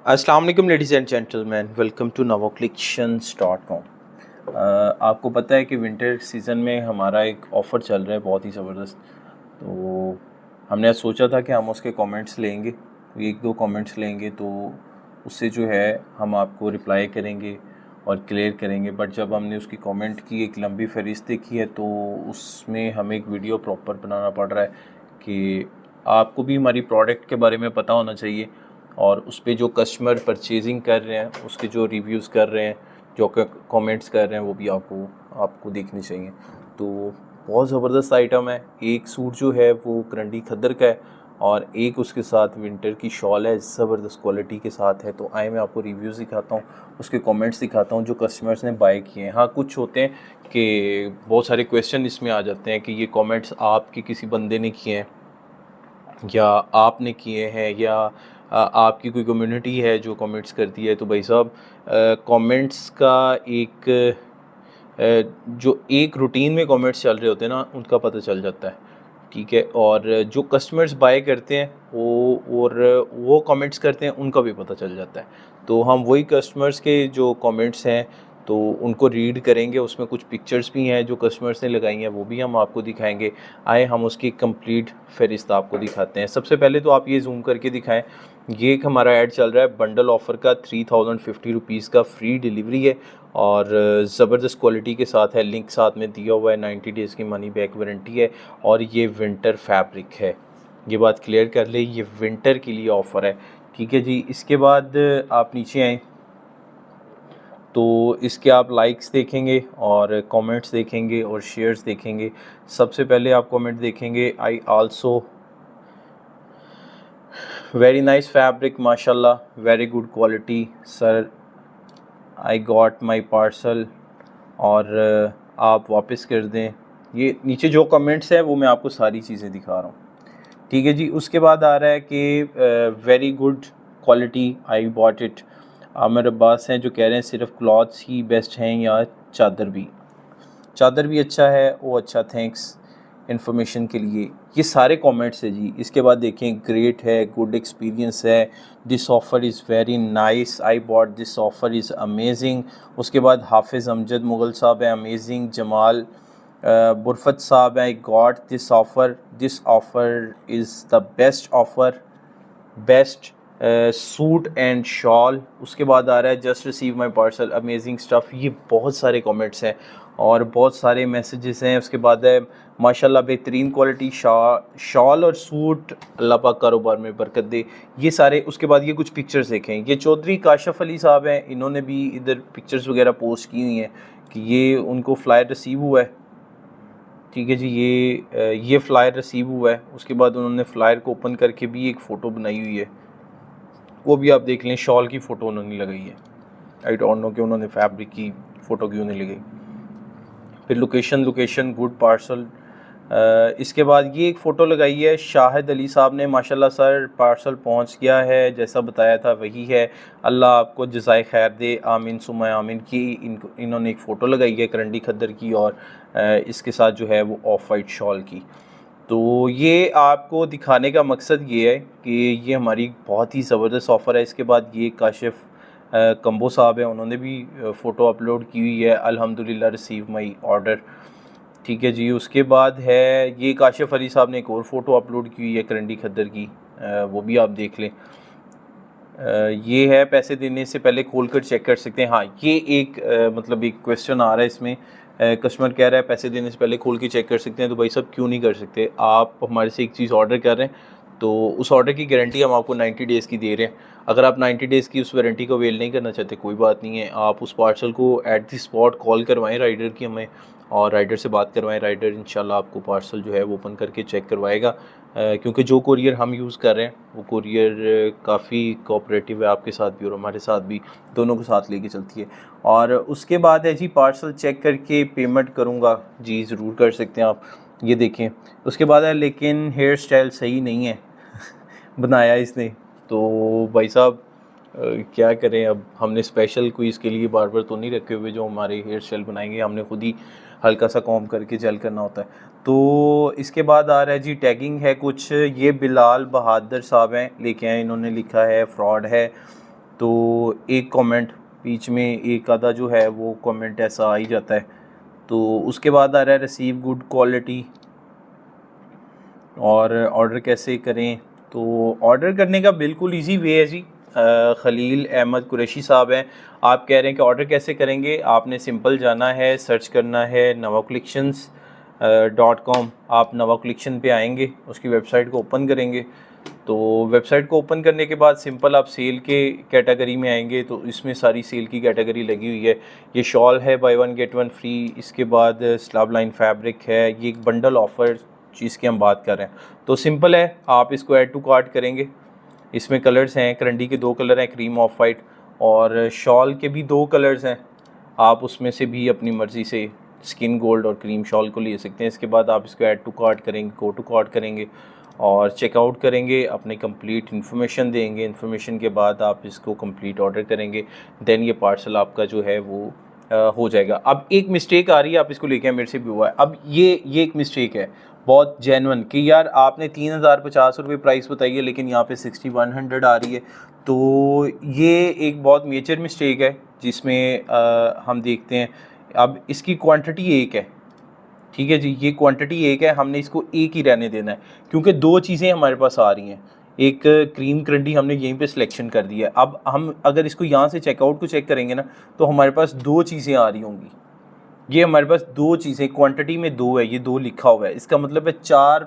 अस्सलाम वालेकुम ladies and gentleman, welcome to navoclictions.com। आपको पता है कि विंटर सीज़न में हमारा एक ऑफ़र चल रहा है बहुत ही ज़बरदस्त। तो हमने आज सोचा था कि हम उसके कमेंट्स लेंगे, एक दो कमेंट्स लेंगे तो उससे जो है हम आपको रिप्लाई करेंगे और क्लियर करेंगे। बट जब हमने उसकी कमेंट की एक लंबी फ़हरिस्त देखी है तो उसमें हमें एक वीडियो प्रॉपर बनाना पड़ रहा है कि आपको भी हमारी प्रोडक्ट के बारे में पता होना चाहिए और उस पे जो कस्टमर परचेजिंग कर रहे हैं उसके जो रिव्यूज़ कर रहे हैं, जो कमेंट्स कर रहे हैं, वो भी आपको देखने चाहिए। तो बहुत ज़बरदस्त आइटम है। एक सूट जो है वो करंडी खद्दर का है और एक उसके साथ विंटर की शॉल है, ज़बरदस्त क्वालिटी के साथ है। तो आए मैं आपको रिव्यूज़ दिखाता हूँ, उसके कमेंट्स दिखाता हूँ जो कस्टमर्स ने बाय किए हैं। हाँ, कुछ होते हैं कि बहुत सारे क्वेश्चन इसमें आ जाते हैं कि ये कमेंट्स आपके किसी बंदे ने किए हैं या आपने किए हैं या आपकी कोई कम्युनिटी है जो कमेंट्स करती है। तो भाई साहब, कमेंट्स का एक जो एक रूटीन में कमेंट्स चल रहे होते हैं ना, उनका पता चल जाता है, ठीक है। और जो कस्टमर्स बाय करते हैं वो कमेंट्स करते हैं, उनका भी पता चल जाता है। तो हम वही कस्टमर्स के जो कमेंट्स हैं तो उनको रीड करेंगे। उसमें कुछ पिक्चर्स भी हैं जो कस्टमर्स ने लगाई हैं, वो भी हम आपको दिखाएंगे। आए हम उसकी कंप्लीट फ़हरिस्त आपको दिखाते हैं। सबसे पहले तो आप ये जूम करके दिखाएं, ये एक हमारा ऐड चल रहा है बंडल ऑफ़र का, 3050 रुपीज़ का फ्री डिलीवरी है और ज़बरदस्त क्वालिटी के साथ है। लिंक साथ में दिया हुआ है, 90 डेज़ की मनी बैक वारंटी है और ये विंटर फैब्रिक है। ये बात क्लियर कर ले, ये विंटर के लिए ऑफ़र है, ठीक है जी। इसके बाद आप नीचे आएँ तो इसके आप लाइक्स देखेंगे और कमेंट्स देखेंगे और शेयर्स देखेंगे। सबसे पहले आप कमेंट देखेंगे, I also very nice fabric माशाल्लाह, very good quality sir, I got my parcel. और आप वापस कर दें। ये नीचे जो कमेंट्स हैं वो मैं आपको सारी चीज़ें दिखा रहा हूँ, ठीक है जी। उसके बाद आ रहा है कि very good quality, I bought it. Aamir Abbas हैं जो कह रहे हैं सिर्फ क्लॉथ्स ही बेस्ट हैं या चादर भी? चादर भी अच्छा है, वो अच्छा, थैंक्स इन्फॉर्मेशन के लिए। ये सारे कमेंट्स है जी। इसके बाद देखें, ग्रेट है, गुड एक्सपीरियंस है, this offer is very nice, I bought this offer is amazing. उसके बाद हाफिज़ अमजद मुग़ल साहब है, अमेजिंग। जमाल बुरफत साहब है, I got this offer is the best offer, best suit and shawl. उसके बाद आ रहा है just receive my parcel, amazing stuff. ये बहुत सारे कमेंट्स हैं और बहुत सारे मैसेजेस हैं। उसके बाद है माशाल्लाह बेहतरीन क्वालिटी शॉल और सूट, अल्लाह पाक कारोबार में बरकत दे। ये सारे। उसके बाद ये कुछ पिक्चर्स देखें, ये चौधरी काशफ अली साहब हैं, इन्होंने भी इधर पिक्चर्स वगैरह पोस्ट की हुई हैं कि ये उनको फ़्लायर रिसीव हुआ है, ठीक है जी। ये फ़्लायर रिसीव हुआ है। उसके बाद उन्होंने फ़्लायर को ओपन करके भी एक फ़ोटो बनाई हुई है, वो भी आप देख लें। शॉल की फ़ोटो उन्होंने लगाई है, आई डोंट नो कि उन्होंने फैब्रिक की फ़ोटो क्यों नहीं लगाई। फिर लोकेशन गुड पार्सल। इसके बाद ये एक फ़ोटो लगाई है शाहिद अली साहब ने, माशाल्लाह सर पार्सल पहुंच गया है, जैसा बताया था वही है, अल्लाह आपको जज़ाए खैर दे, आमीन सुम्मा आमीन। की इन्होंने एक फ़ोटो लगाई है करंडी खद्दर की और इसके साथ जो है वो ऑफ वाइट शॉल की। तो ये आपको दिखाने का मकसद ये है कि ये हमारी बहुत ही ज़बरदस्त ऑफ़र है। इसके बाद ये काशिफ़ कंबो साहब हैं, उन्होंने भी फ़ोटो अपलोड की हुई है, अल्हम्दुलिल्लाह रिसीव माई ऑर्डर, ठीक है जी। उसके बाद है ये काशिफ़ अली साहब ने एक और फ़ोटो अपलोड की हुई है करंडी खद्दर की, वो भी आप देख लें। ये है पैसे देने से पहले खोल कर चेक कर सकते हैं। हाँ, ये एक मतलब एक क्वेश्चन आ रहा है इसमें, कस्टमर कह रहा है पैसे देने से पहले खोल के चेक कर सकते हैं। तो भाई साहब क्यों नहीं कर सकते? आप हमारे से एक चीज़ ऑर्डर कर रहे हैं तो उस ऑर्डर की गारंटी हम आपको 90 डेज़ की दे रहे हैं। अगर आप 90 डेज़ की उस वारंटी को अवेल नहीं करना चाहते, कोई बात नहीं है, आप उस पार्सल को एट द स्पॉट कॉल करवाएं राइडर की हमें, और राइडर से बात करवाएं। राइडर इंशाल्लाह आपको पार्सल जो है वो ओपन करके चेक करवाएगा। क्योंकि जो कुरियर हम यूज़ कर रहे हैं वो कुरियर काफ़ी कोऑपरेटिव है, आपके साथ भी और हमारे साथ भी, दोनों को साथ लेके चलती है। और उसके बाद है जी पार्सल चेक करके पेमेंट करूँगा, जी ज़रूर कर सकते हैं आप। ये देखें। उसके बाद है लेकिन हेयर स्टाइल सही नहीं है बनाया इसने। तो भाई साहब क्या करें, अब हमने स्पेशल कोई इसके लिए बार्बर तो नहीं रखे हुए जो हमारे हेयर स्टाइल बनाएंगे, हमने खुद ही हल्का सा कॉम्ब करके जेल करना होता है। तो इसके बाद आ रहा है जी टैगिंग है कुछ, ये बिलाल बहादुर साहब हैं लेके आए, इन्होंने लिखा है फ्रॉड है, तो एक कमेंट बीच में एक आधा जो है वो कमेंट ऐसा आ ही जाता है। तो उसके बाद आ रहा है रिसीव गुड क्वालिटी और ऑर्डर कैसे करें। तो ऑर्डर करने का बिल्कुल इजी वे है जी। खलील अहमद कुरैशी साहब हैं, आप कह रहे हैं कि ऑर्डर कैसे करेंगे। आपने सिंपल जाना है, सर्च करना है navacollections.com। आप नवा कलेक्शन पे आएंगे, उसकी वेबसाइट को ओपन करेंगे। तो वेबसाइट को ओपन करने के बाद सिंपल आप सेल के कैटेगरी में आएंगे, तो इसमें सारी सेल की कैटेगरी लगी हुई है। ये शॉल है by one get one free, इसके बाद स्लैब लाइन फैब्रिक है, ये एक बंडल ऑफर चीज़ की हम बात कर रहे हैं। तो सिंपल है, आप इसको ऐड टू कार्ट करेंगे। इसमें कलर्स हैं, करंडी के 2 कलर हैं, क्रीम ऑफ वाइट, और शॉल के भी 2 कलर्स हैं। आप उसमें से भी अपनी मर्ज़ी से स्किन गोल्ड और क्रीम शॉल को ले सकते हैं। इसके बाद आप इसको ऐड टू कार्ट करेंगे, गो टू कार्ट करेंगे और चेकआउट करेंगे, अपनी कंप्लीट इन्फॉर्मेशन देंगे। इन्फॉर्मेशन के बाद आप इसको कंप्लीट ऑर्डर करेंगे, देन ये पार्सल आपका जो है वो हो जाएगा। अब एक मिस्टेक आ रही है, आप इसको लेके मेरे से भी हुआ है। अब ये एक मिस्टेक है बहुत जेन्युइन कि यार आपने 3050 रुपये प्राइस बताई है लेकिन यहाँ पे 6100 आ रही है। तो ये एक बहुत मेजर मिस्टेक है जिसमें हम देखते हैं। अब इसकी क्वांटिटी एक है, ठीक है जी, ये क्वांटिटी एक है, हमने इसको एक ही रहने देना है क्योंकि 2 चीज़ें हमारे पास आ रही हैं। एक क्रीम करंडी हमने यहीं पे सिलेक्शन कर दिया है। अब हम अगर इसको यहाँ से चेकआउट को चेक करेंगे ना, तो हमारे पास 2 चीज़ें आ रही होंगी। ये हमारे पास 2 चीज़ें, क्वांटिटी में 2 है, ये 2 लिखा हुआ है। इसका मतलब है 4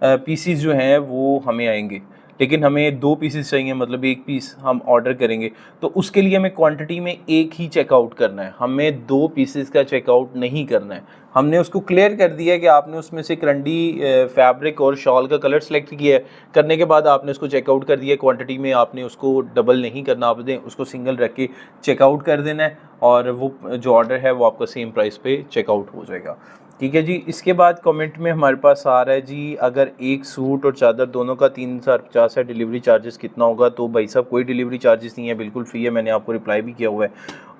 पीसीस जो हैं वो हमें आएंगे, लेकिन हमें 2 पीसेस चाहिए, मतलब 1 पीस हम ऑर्डर करेंगे। तो उसके लिए हमें क्वांटिटी में एक ही चेकआउट करना है, हमें 2 पीसेस का चेकआउट नहीं करना है। हमने उसको क्लियर कर दिया है कि आपने उसमें से करंडी फैब्रिक और शॉल का कलर सेलेक्ट किया है, करने के बाद आपने उसको चेकआउट कर दिया। क्वांटिटी में आपने उसको डबल नहीं करना, आपने उसको सिंगल रख के चेकआउट कर देना है और वो जो ऑर्डर है वो आपका सेम प्राइस पे चेकआउट हो जाएगा। ठीक है जी। इसके बाद कमेंट में हमारे पास आ रहा है जी, अगर एक सूट और चादर दोनों का 3050 है, डिलीवरी चार्जेस कितना होगा। तो भाई साहब कोई डिलीवरी चार्जेस नहीं है, बिल्कुल फ्री है, मैंने आपको रिप्लाई भी किया हुआ है।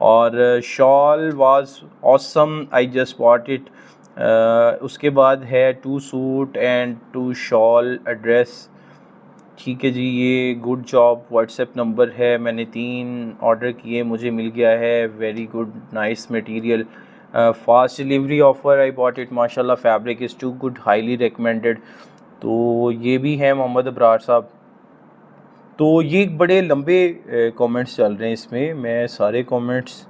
और shawl was awesome, I just bought it. उसके बाद है 2 सूट एंड 2 शॉल एड्रेस। ठीक है जी, ये गुड जॉब। व्हाट्सएप नंबर है, मैंने 3 ऑर्डर किए, मुझे मिल गया है, very good, nice material, fast delivery offer, I bought it, माशाल्लाह, fabric is too good, highly recommended. तो ये भी है मोहम्मद अबरार साहब। तो ये बड़े लंबे कमेंट्स चल रहे हैं, इसमें मैं सारे कमेंट्स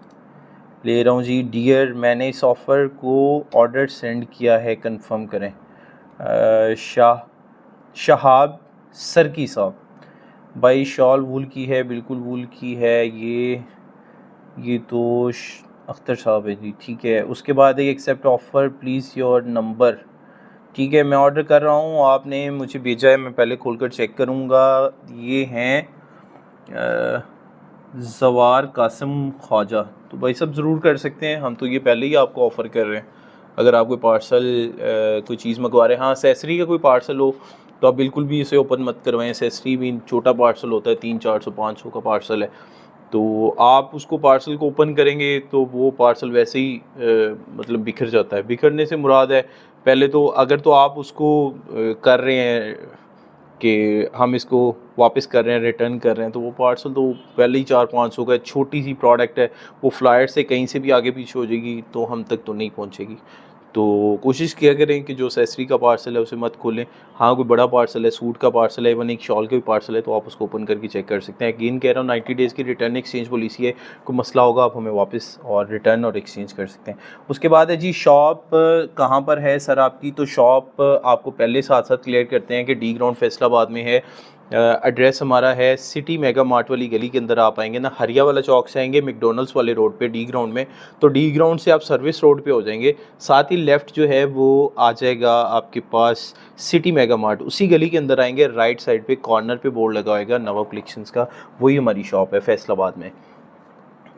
ले रहा हूँ जी। डियर, मैंने इस ऑफ़र को ऑर्डर सेंड किया है, कंफर्म करें। शहाब सरकी साहब, भाई शॉल वूल की है, बिल्कुल वूल की है। ये तो अख्तर साहब है जी, ठीक है। उसके बाद है accept offer, please your number. ठीक है, मैं ऑर्डर कर रहा हूँ, आपने मुझे भेजा है, मैं पहले खोलकर चेक करूँगा। ये हैं जवार कासिम ख्वाजा। तो भाई सब ज़रूर कर सकते हैं, हम तो ये पहले ही आपको ऑफ़र कर रहे हैं। अगर आप कोई पार्सल कोई चीज़ मंगवा रहे हैं, हाँ एक्सेसरी का कोई पार्सल हो तो आप बिल्कुल भी इसे ओपन मत करवाएं। एक्सेसरी भी छोटा पार्सल होता है, 300, 400, 500 का पार्सल है, तो आप उसको पार्सल को ओपन करेंगे तो वो पार्सल वैसे ही मतलब बिखर जाता है। बिखरने से मुराद है, पहले तो अगर तो आप उसको कर रहे हैं कि हम इसको वापस कर रहे हैं, रिटर्न कर रहे हैं, तो वो पार्सल तो पहले ही 400-500 का, छोटी सी प्रोडक्ट है, वो फ्लायर से कहीं से भी आगे पीछे हो जाएगी तो हम तक तो नहीं पहुंचेगी। तो कोशिश किया करें कि जो एक्सेसरी का पार्सल है उसे मत खोलें। हाँ, कोई बड़ा पार्सल है, सूट का पार्सल है, इवन एक शॉल का भी पार्सल है, तो आप उसको ओपन करके चेक कर सकते हैं। अगेन कह रहा हूँ, 90 डेज़ की रिटर्न एक्सचेंज पॉलिसी है, कोई मसला होगा आप हमें वापस और रिटर्न और एक्सचेंज कर सकते हैं। उसके बाद है जी, शॉप कहाँ पर है सर आपकी। तो शॉप आपको पहले साथ साथ क्लियर करते हैं कि डी ग्राउंड फैसलाबाद में है। एड्रेस हमारा है सिटी मेगा मार्ट वाली गली के अंदर। आप आएंगे ना, हरिया वाला चौक से आएंगे, मैकडॉनल्ड्स वाले रोड पे डी ग्राउंड में, तो डी ग्राउंड से आप सर्विस रोड पे हो जाएंगे, साथ ही लेफ़्ट जो है वो आ जाएगा आपके पास सिटी मेगा मार्ट। उसी गली के अंदर आएंगे, राइट साइड पे कॉर्नर पे बोर्ड लगा होगा नवा कलेक्शंस का, वही हमारी शॉप है फैसलाबाद में।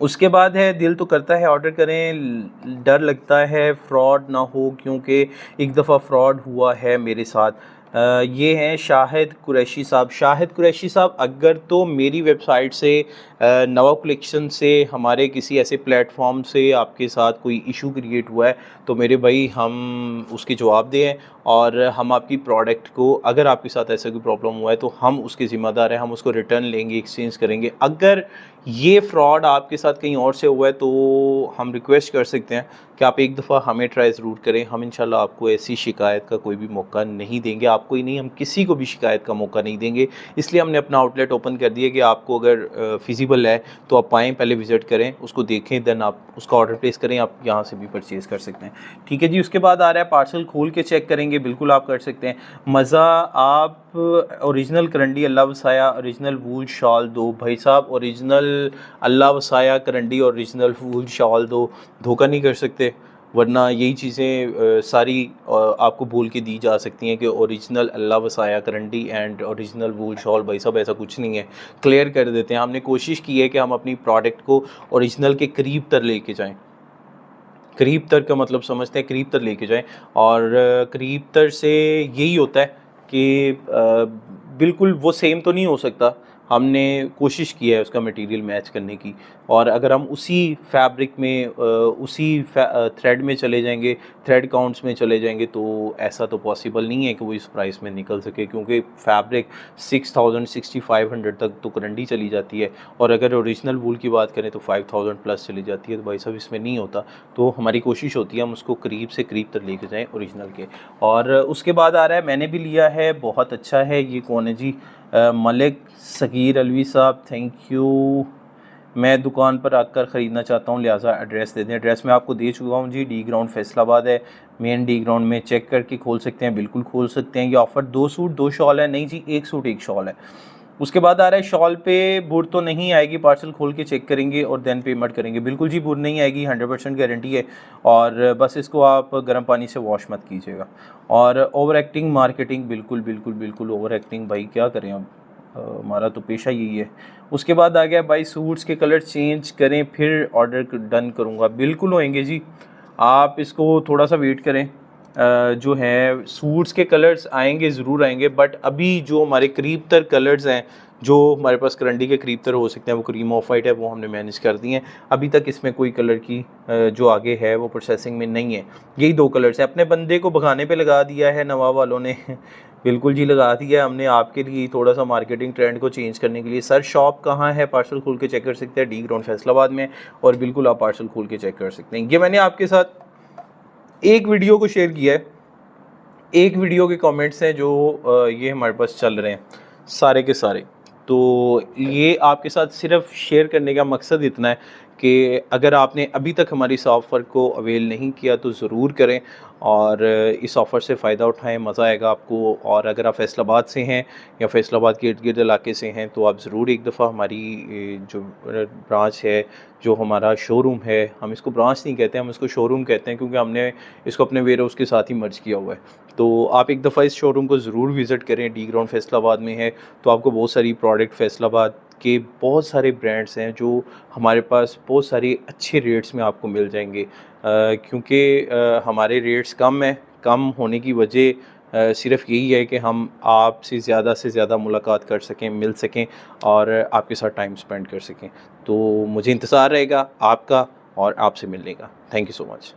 उसके बाद है, दिल तो करता है ऑर्डर करें, डर लगता है फ्रॉड ना हो, क्योंकि एक दफ़ा फ्रॉड हुआ है मेरे साथ। ये हैं शाहिद कुरैशी साहब। शाहिद कुरैशी साहब, अगर तो मेरी वेबसाइट से, नवा कलेक्शन से, हमारे किसी ऐसे प्लेटफॉर्म से आपके साथ कोई इशू क्रिएट हुआ है तो मेरे भाई हम उसके जवाब दें और हम आपकी प्रोडक्ट को, अगर आपके साथ ऐसा कोई प्रॉब्लम हुआ है तो हम उसके ज़िम्मेदार हैं, हम उसको रिटर्न लेंगे, एक्सचेंज करेंगे। अगर ये फ्रॉड आपके साथ कहीं और से हुआ है तो हम रिक्वेस्ट कर सकते हैं कि आप एक दफ़ा हमें ट्राई ज़रूर करें। हम इंशाल्लाह आपको ऐसी शिकायत का कोई भी मौका नहीं देंगे, आपको ही नहीं, हम किसी को भी शिकायत का मौका नहीं देंगे। इसलिए हमने अपना आउटलेट ओपन कर दिया कि आपको अगर फिजिबल है तो आप आएँ, पहले विज़िट करें, उसको देखें, देन आप उसका ऑर्डर प्लेस करें, आप यहाँ से भी परचेज़ कर सकते हैं। ठीक है जी। उसके बाद आ रहा है पार्सल खोल के चेक करेंगे, बिल्कुल आप कर सकते हैं। मज़ा आप ओरिजिनल करंडी अल्लाह वसाया ओरिजिनल वूल शॉल दो भाई साहब, ओरिजिनल अल्लाह वसाया करंडी ओरिजिनल वूल शॉल दो, धोखा नहीं कर सकते, वरना यही चीज़ें सारी आपको बोल के दी जा सकती हैं कि ओरिजिनल अल्लाह वसाया करंडी एंड ओरिजिनल वूल शॉल। भाई साहब ऐसा कुछ नहीं है, क्लियर कर देते हैं। हमने कोशिश की है कि हम अपनी प्रोडक्ट को ओरिजिनल के करीब तर लेके जाएं। करीब तर का मतलब समझते हैं, करीब तर लेके जाएं। और करीब तर से यही होता है कि बिल्कुल वो सेम तो नहीं हो सकता, हमने कोशिश की है उसका मटेरियल मैच करने की। और अगर हम उसी फैब्रिक में उसी थ्रेड में चले जाएंगे, थ्रेड काउंट्स में चले जाएंगे, तो ऐसा तो पॉसिबल नहीं है कि वो इस प्राइस में निकल सके, क्योंकि फैब्रिक 6000 6500 तक तो करंडी चली जाती है। और अगर ओरिजिनल वूल की बात करें तो 5000 प्लस चली जाती है। तो भाई साहब इसमें नहीं होता। तो हमारी कोशिश होती है हम उसको करीब से करीब तक लेके जाएं ओरिजिनल के। और उसके बाद आ रहा है, मैंने भी लिया है, बहुत अच्छा है। ये कौन है जी? मलिक सगीर अलवी साहब, थैंक यू। मैं दुकान पर आकर ख़रीदना चाहता हूँ, लिहाजा एड्रेस दे दें। एड्रेस मैं आपको दे चुका हूँ जी, डी ग्राउंड फैसलाबाद है। मेन डी ग्राउंड में चेक करके खोल सकते हैं, बिल्कुल खोल सकते हैं। ये ऑफ़र 2 सूट 2 शॉल है, नहीं जी 1 सूट 1 शॉल है। उसके बाद आ रहा है शॉल पे बुर तो नहीं आएगी, पार्सल खोल के चेक करेंगे और देन पेमेंट करेंगे। बिल्कुल जी बुर नहीं आएगी, 100% गारंटी है। और बस इसको आप गर्म पानी से वॉश मत कीजिएगा। और ओवर एक्टिंग मार्केटिंग, बिल्कुल बिल्कुल बिल्कुल ओवर एक्टिंग, भाई क्या करें अब, हमारा तो पेशा यही है। उसके बाद आ गया भाई सूट्स के कलर चेंज करें फिर ऑर्डर डन करूँगा। बिल्कुल होएंगे जी, आप इसको थोड़ा सा वेट करें। जो है सूट्स के कलर्स आएंगे, ज़रूर आएंगे, बट अभी जो हमारे करीब तर कलर्स हैं, जो हमारे पास करंडी के करीब तर हो सकते हैं, वो क्रीम ऑफ वाइट है, वो हमने मैनेज कर दी हैं। अभी तक इसमें कोई कलर की जो आगे है वो प्रोसेसिंग में नहीं है। यही 2 कलर्स हैं। अपने बंदे को भगाने पे लगा दिया है नवाब वालों ने बिल्कुल जी लगा दिया है हमने आपके लिए, थोड़ा सा मार्केटिंग ट्रेंड को चेंज करने के लिए। सर शॉप कहाँ है? पार्सल खोल के चेक कर सकते हैं, डी ग्राउंड फैसलाबाद में। और बिल्कुल आप पार्सल खोल के चेक कर सकते हैं। ये मैंने आपके साथ एक वीडियो को शेयर किया है, एक वीडियो के कमेंट्स हैं जो ये हमारे पास चल रहे हैं सारे के सारे। तो ये आपके साथ सिर्फ शेयर करने का मकसद इतना है कि अगर आपने अभी तक हमारी इस ऑफ़र को अवेल नहीं किया तो ज़रूर करें और इस ऑफ़र से फ़ायदा उठाएं, मज़ा आएगा आपको। और अगर आप फैसलाबाद से हैं या फैसलाबाद के इर्द गिर्द इलाके से हैं तो आप ज़रूर एक दफ़ा हमारी जो ब्रांच है, जो हमारा शोरूम है, हम इसको ब्रांच नहीं कहते, हम इसको शोरूम कहते हैं, क्योंकि हमने इसको अपने वेयरहाउस के साथ ही मर्ज किया हुआ है। तो आप एक दफ़ा इस शोरूम को ज़रूर विज़िट करें, डी ग्राउंड फैसलाबाद में है। तो आपको बहुत सारी प्रोडक्ट फैसलाबाद के बहुत सारे ब्रांड्स हैं जो हमारे पास बहुत सारे अच्छे रेट्स में आपको मिल जाएंगे। क्योंकि हमारे रेट्स कम हैं, कम होने की वजह सिर्फ यही है कि हम आपसे ज़्यादा से ज़्यादा मुलाकात कर सकें, मिल सकें और आपके साथ टाइम स्पेंड कर सकें। तो मुझे इंतज़ार रहेगा आपका और आपसे मिलने का। Thank you so much.